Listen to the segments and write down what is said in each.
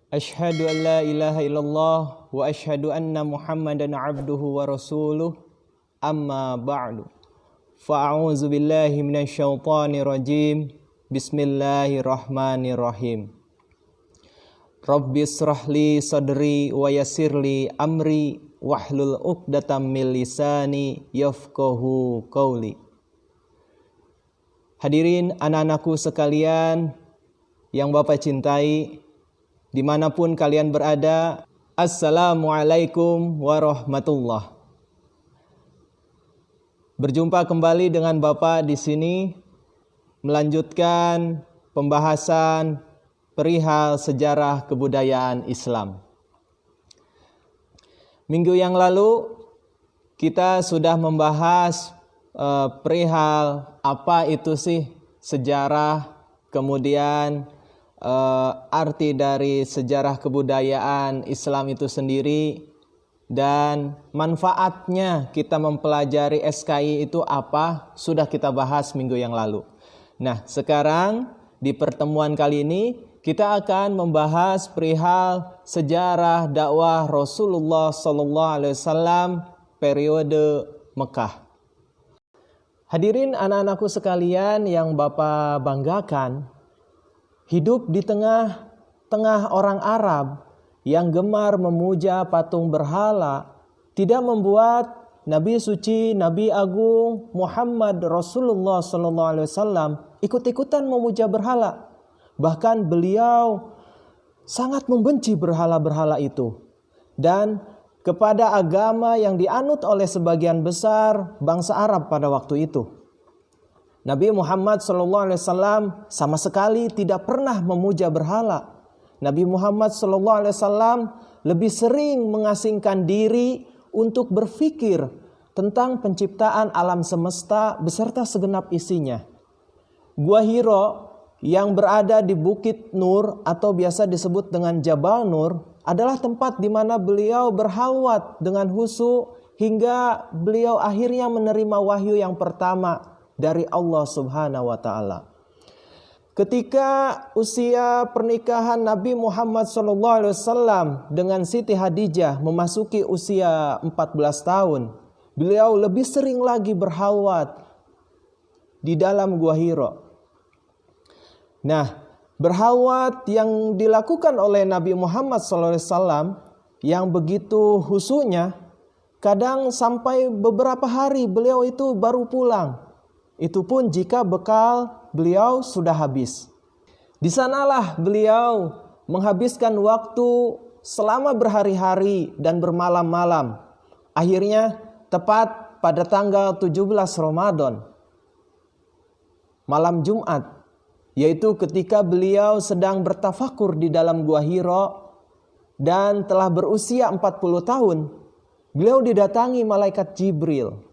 Asyhadu an la ilaha illallah wa asyhadu anna Muhammadan abduhu wa rasuluh. Amma ba'du. Fa'a'udzu billahi minasyaitonir rajim. Bismillahirrahmanirrahim. Rabbi israhli sadri wa yassirli amri wahlul 'uqdatam min lisani yafqahu qauli. Hadirin anak-anakku sekalian yang Bapak cintai, dimanapun kalian berada, Assalamualaikum warahmatullah. Berjumpa kembali dengan Bapak di sini, melanjutkan pembahasan perihal sejarah kebudayaan Islam. Minggu yang lalu kita sudah membahas perihal apa itu sih sejarah, kemudian arti dari sejarah kebudayaan Islam itu sendiri, dan manfaatnya kita mempelajari SKI itu apa, sudah kita bahas minggu yang lalu. Nah, sekarang di pertemuan kali ini kita akan membahas perihal sejarah dakwah Rasulullah SAW periode Mekah. Hadirin anak-anakku sekalian yang Bapak banggakan, hidup di tengah-tengah orang Arab yang gemar memuja patung berhala tidak membuat Nabi suci, Nabi agung Muhammad Rasulullah SAW ikut-ikutan memuja berhala. Bahkan beliau sangat membenci berhala-berhala itu. Dan kepada agama yang dianut oleh sebagian besar bangsa Arab pada waktu itu, Nabi Muhammad SAW sama sekali tidak pernah memuja berhala. Nabi Muhammad SAW lebih sering mengasingkan diri untuk berpikir tentang penciptaan alam semesta beserta segenap isinya. Gua Hiro yang berada di Bukit Nur atau biasa disebut dengan Jabal Nur adalah tempat di mana beliau berhalwat dengan khusyuk hingga beliau akhirnya menerima wahyu yang pertama dari Allah Subhanahu wa Ta'ala. Ketika usia pernikahan Nabi Muhammad SAW dengan Siti Khadijah memasuki usia 14 tahun, beliau lebih sering lagi berhalwat di dalam Gua Hiro. Nah, berhalwat yang dilakukan oleh Nabi Muhammad SAW yang begitu khusyuknya, kadang sampai beberapa hari beliau itu baru pulang. Itu pun jika bekal beliau sudah habis. Di sanalah beliau menghabiskan waktu selama berhari-hari dan bermalam-malam. Akhirnya tepat pada tanggal 17 Ramadan, malam Jumat, yaitu ketika beliau sedang bertafakur di dalam Gua Hiro dan telah berusia 40 tahun, beliau didatangi malaikat Jibril.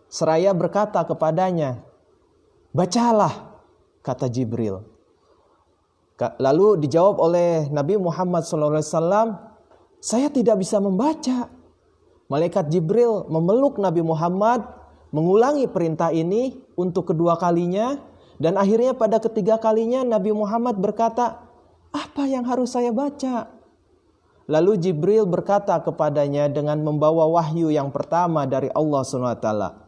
Seraya berkata kepadanya, "Bacalah," kata Jibril. Lalu dijawab oleh Nabi Muhammad SAW, "Saya tidak bisa membaca." Malaikat Jibril memeluk Nabi Muhammad, mengulangi perintah ini untuk kedua kalinya, dan akhirnya pada ketiga kalinya Nabi Muhammad berkata, "Apa yang harus saya baca?" Lalu Jibril berkata kepadanya dengan membawa wahyu yang pertama dari Allah SWT.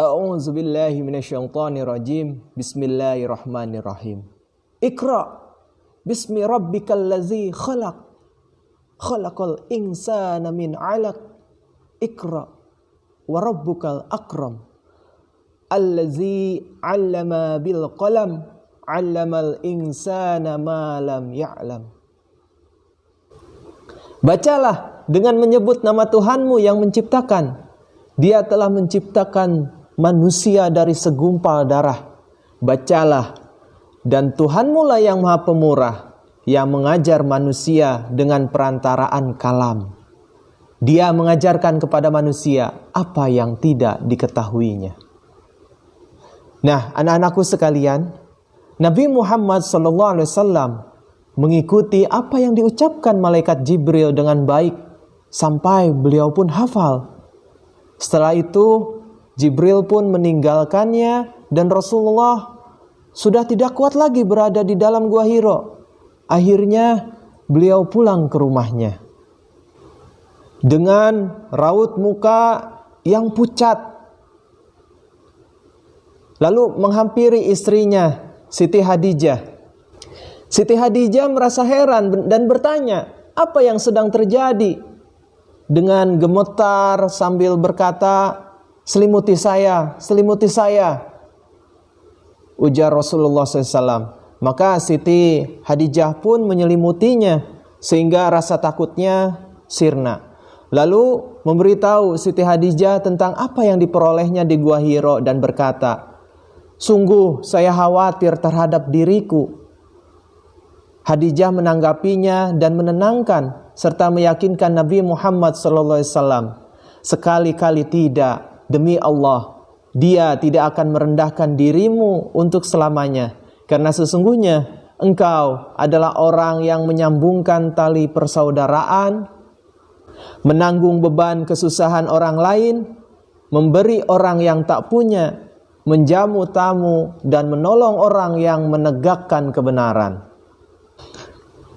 A'udzu billahi minasyaitonir rajim. Bismillahirrahmanirrahim. Iqra bismi rabbikal ladzi khalaq. Khalaqal insana min 'alaq. Iqra wa rabbukal akram. Allazi 'allama bil qalam. 'Allamal insana ma lam ya'lam. Bacalah dengan menyebut nama Tuhanmu yang menciptakan. Dia telah menciptakan manusia dari segumpal darah. Bacalah, dan Tuhanmu lah yang Maha Pemurah, yang mengajar manusia dengan perantaraan kalam. Dia mengajarkan kepada manusia apa yang tidak diketahuinya. Nah, anak-anakku sekalian, Nabi Muhammad SAW mengikuti apa yang diucapkan malaikat Jibril dengan baik sampai beliau pun hafal. Setelah itu Jibril pun meninggalkannya dan Rasulullah sudah tidak kuat lagi berada di dalam Gua Hiro. Akhirnya beliau pulang ke rumahnya dengan raut muka yang pucat. Lalu menghampiri istrinya, Siti Hadijah. Siti Hadijah merasa heran dan bertanya, apa yang sedang terjadi? Dengan gemetar sambil berkata, selimuti saya, selimuti saya. Ujar Rasulullah SAW. Maka Siti Hadijah pun menyelimutinya sehingga rasa takutnya sirna. Lalu memberitahu Siti Hadijah tentang apa yang diperolehnya di Gua Hiro dan berkata, sungguh saya khawatir terhadap diriku. Hadijah menanggapinya dan menenangkan serta meyakinkan Nabi Muhammad SAW. Sekali-kali tidak, demi Allah, Dia tidak akan merendahkan dirimu untuk selamanya. Karena sesungguhnya engkau adalah orang yang menyambungkan tali persaudaraan, menanggung beban kesusahan orang lain, memberi orang yang tak punya, menjamu tamu, dan menolong orang yang menegakkan kebenaran.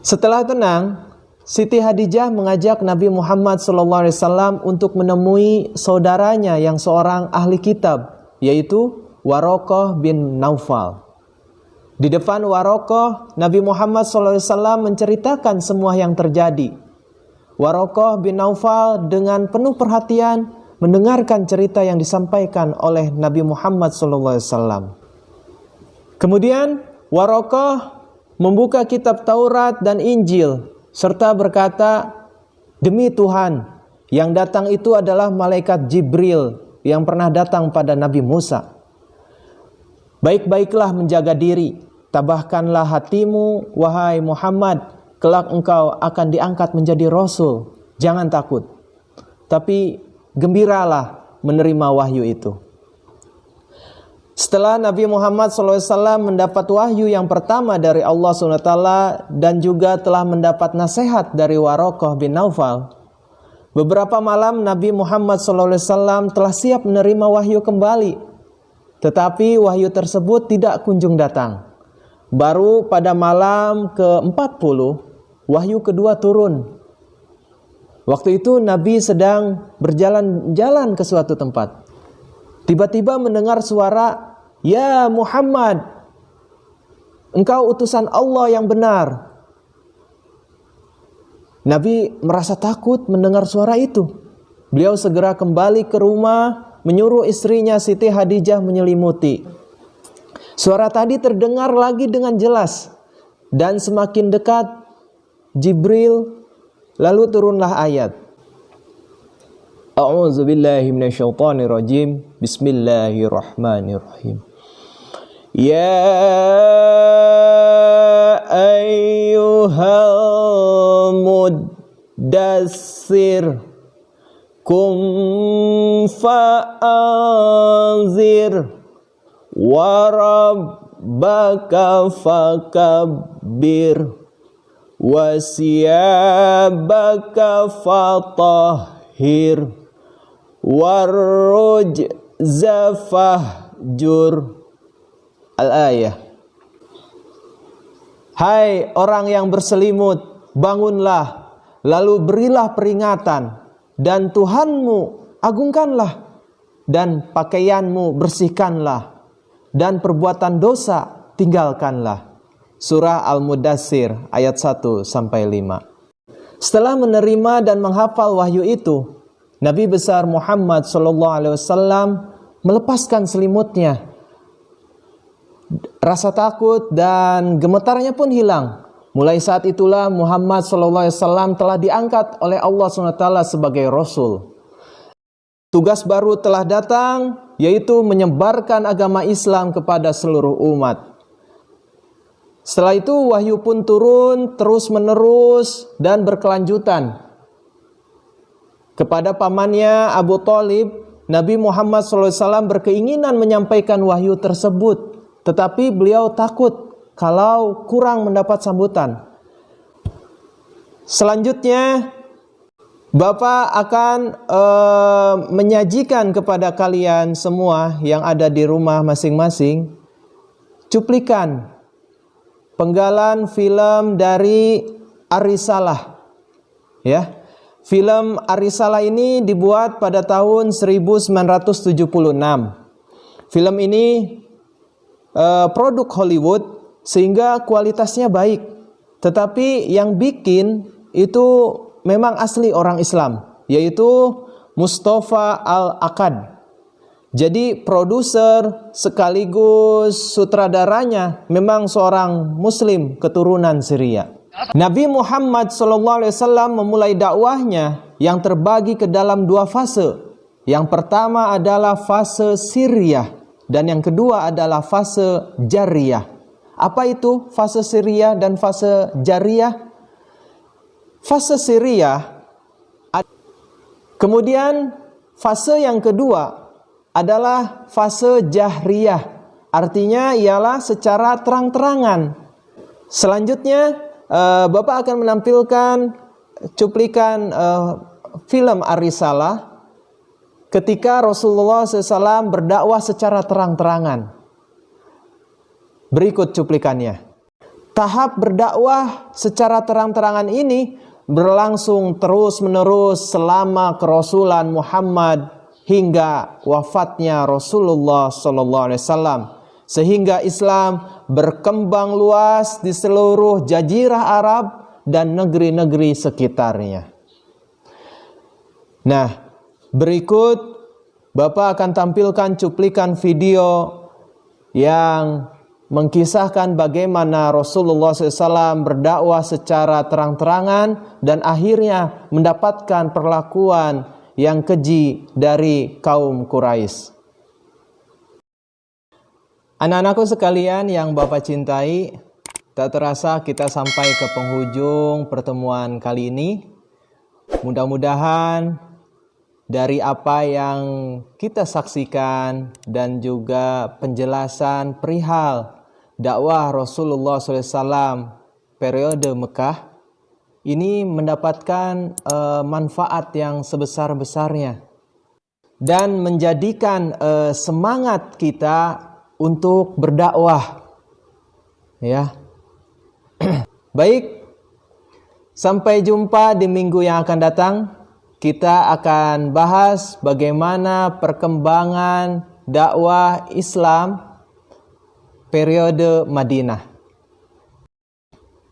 Setelah tenang, Siti Hadijah mengajak Nabi Muhammad SAW untuk menemui saudaranya yang seorang ahli kitab, yaitu Warokoh bin Naufal. Di depan Warokoh, Nabi Muhammad SAW menceritakan semua yang terjadi. Warokoh bin Naufal dengan penuh perhatian mendengarkan cerita yang disampaikan oleh Nabi Muhammad SAW. Kemudian Warokoh membuka kitab Taurat dan Injil serta berkata, demi Tuhan, yang datang itu adalah malaikat Jibril yang pernah datang pada Nabi Musa. Baik-baiklah menjaga diri, tabahkanlah hatimu, wahai Muhammad, kelak engkau akan diangkat menjadi Rasul. Jangan takut, tapi gembiralah menerima wahyu itu. Setelah Nabi Muhammad SAW mendapat wahyu yang pertama dari Allah SWT dan juga telah mendapat nasihat dari Warokoh bin Naufal, beberapa malam Nabi Muhammad SAW telah siap menerima wahyu kembali. Tetapi wahyu tersebut tidak kunjung datang. Baru pada malam ke-40, wahyu kedua turun. Waktu itu Nabi sedang berjalan-jalan ke suatu tempat. Tiba-tiba mendengar suara, "Ya Muhammad, engkau utusan Allah yang benar." Nabi merasa takut mendengar suara itu. Beliau segera kembali ke rumah, menyuruh istrinya Siti Hadijah menyelimuti. Suara tadi terdengar lagi dengan jelas dan semakin dekat Jibril, lalu turunlah ayat. A'udzu billahi minasyaitonir rajim. Bismillahirrahmanirrahim. Ya ayyuhal muddassir kum fa'anzir wa rabbaka fakabbir wa siyabaka fatahhir warrujza fahjur. Al-ayah. Hai orang yang berselimut, bangunlah, lalu berilah peringatan, dan Tuhanmu agungkanlah, dan pakaianmu bersihkanlah, dan perbuatan dosa tinggalkanlah. Surah Al-Mudassir ayat 1-5. Setelah menerima dan menghafal wahyu itu, Nabi besar Muhammad SAW melepaskan selimutnya. Rasa takut dan gemetarnya pun hilang. Mulai saat itulah Muhammad SAW telah diangkat oleh Allah SWT sebagai Rasul. Tugas baru telah datang, yaitu menyebarkan agama Islam kepada seluruh umat. Setelah itu wahyu pun turun terus menerus dan berkelanjutan. Kepada pamannya Abu Thalib, Nabi Muhammad SAW berkeinginan menyampaikan wahyu tersebut, tetapi beliau takut kalau kurang mendapat sambutan. Selanjutnya, Bapak akan menyajikan kepada kalian semua yang ada di rumah masing-masing cuplikan penggalan film dari Ar-Risalah. Ya. Film Ar-Risalah ini dibuat pada tahun 1976. Film ini produk Hollywood sehingga kualitasnya baik. Tetapi yang bikin itu memang asli orang Islam, yaitu Mustafa Al-Aqad. Jadi produser sekaligus sutradaranya memang seorang Muslim keturunan Syria. Nabi Muhammad SAW memulai dakwahnya yang terbagi ke dalam dua fase. Yang pertama adalah fase Syriah dan yang kedua adalah fase Jariyah. Apa itu fase Syriah dan fase Jariyah? Fase Syriah, kemudian fase yang kedua adalah fase Jahriyah, artinya ialah secara terang-terangan. Selanjutnya Bapak akan menampilkan cuplikan film Ar-Risalah ketika Rasulullah SAW berdakwah secara terang-terangan. Berikut cuplikannya. Tahap berdakwah secara terang-terangan ini berlangsung terus-menerus selama kerasulan Muhammad hingga wafatnya Rasulullah SAW, sehingga Islam berkembang luas di seluruh jazirah Arab dan negeri-negeri sekitarnya. Nah, berikut Bapak akan tampilkan cuplikan video yang mengkisahkan bagaimana Rasulullah SAW berdakwah secara terang-terangan dan akhirnya mendapatkan perlakuan yang keji dari kaum Quraisy. Anak-anakku sekalian yang Bapak cintai, tak terasa kita sampai ke penghujung pertemuan kali ini. Mudah-mudahan dari apa yang kita saksikan dan juga penjelasan perihal dakwah Rasulullah SAW periode Mekah ini mendapatkan manfaat yang sebesar-besarnya dan menjadikan semangat kita untuk berdakwah. Ya. Baik, sampai jumpa di minggu yang akan datang. Kita akan bahas bagaimana perkembangan dakwah Islam periode Madinah.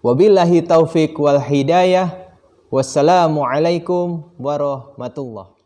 Wabillahi taufik wal hidayah. Wassalamualaikum warahmatullahi